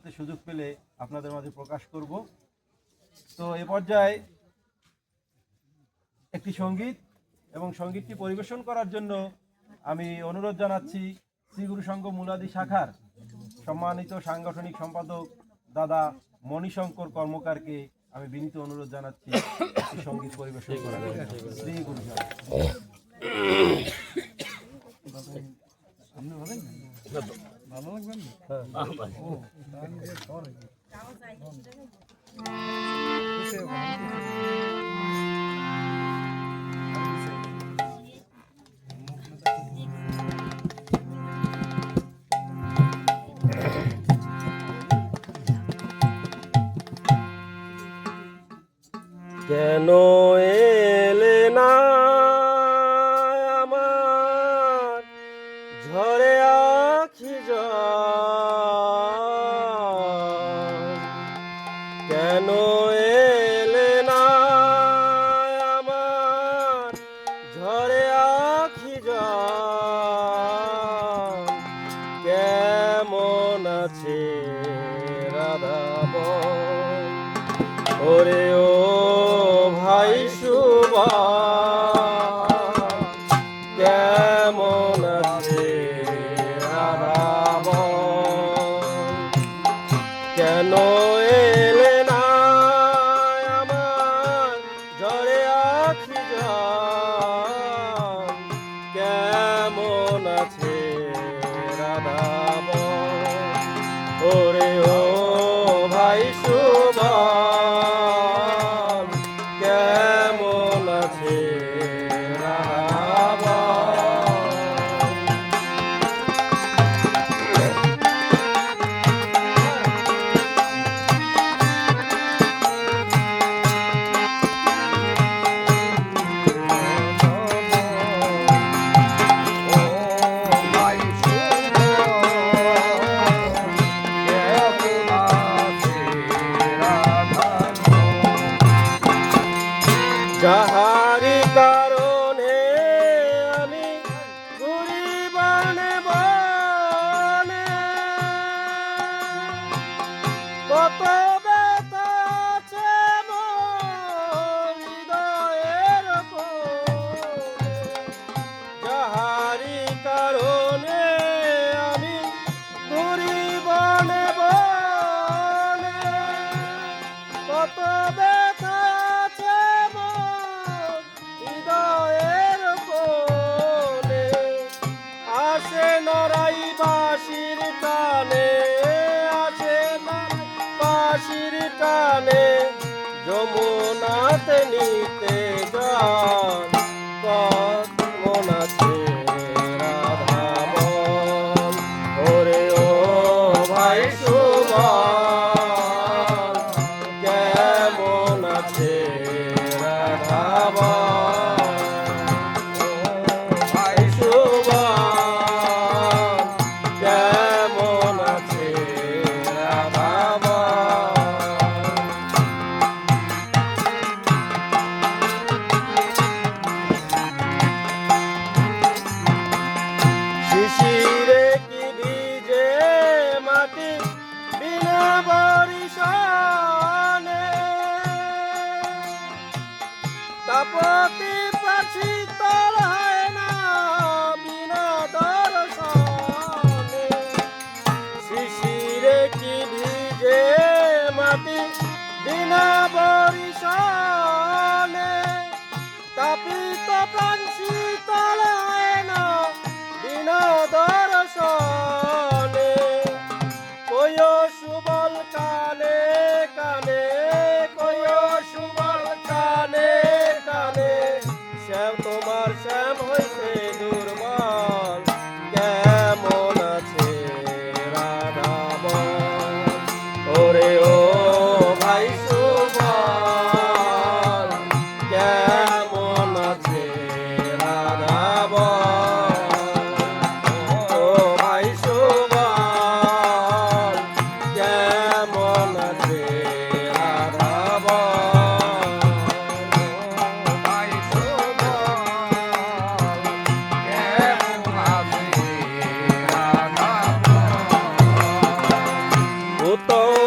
করতে সুযোগ পেলে আপনাদের মাঝে প্রকাশ করব। তো এ পর্যায়ে একটি সঙ্গীত এবং সঙ্গীতটি পরিবেশন করার জন্য আমি অনুরোধ জানাচ্ছি শ্রী গুরু সংঘ মুলাদি শাখার সম্মানিত সাংগঠনিক সম্পাদক দাদা মণিশঙ্কর কর্মকারকে আমি বিনীত অনুরোধ জানাচ্ছি একটি সঙ্গীত পরিবেশন করার জন্য। শ্রী গুরু ভালো লাগবেন। কেন এলে না আমার ঝরে আখি জল, কেন এলে না আমার ঝরে আখি জল, কেমন আছে রাধা বল ওরে ও ভাই সুবা, কেমন আছে রাধা বল, কেন এলে না আমার ঝরে আখি জল, কেমন আছে রাধা বল ওরে ও ভাই সুবা, কেমন আছে যাহারি কারণে আমি ঘুরি বনে বনে, কত ব্যথা আছে মোর হৃদয়ের কোণে, যাহারি কারণে আমি ঘুরি বনে বনে, কত ব্যথা আছে হৃদয়ের কোণে, আসে নরাই বাঁশির টানে, আসে বাঁশির টানে, যমুনাতে নিতে যান, কেমন আছে রাধা বল ওরে ও ভাই সুবল, কেমন আছে রাধা বল ও ভাই সুবল, কেমন আছে রাধা বল। শিশিরে কি ভিজে মাটি বিনা বরিশানে, তাপতি পাছি তল হয় না বিনা দর্শনে, শিশিরে কি ভিজে মাটি বিনা বরিশানে, তাপিত প্রাণ শীতল হয় না বিনা দর্শনে, কয় সুবল কানে কানে, কয় সুবল কানে কানে, শ্যাম তোমার শ্যাম হইছে দুর্বল, কেমন আছে রাধা বল ওরে ও ভাই সুবল, কেমন আছে রাধা বল ও ভাই সুবল, কেমন আছে রাধা বল ও ভাই সুবল, কেমন আছে রাধা বল। ভূত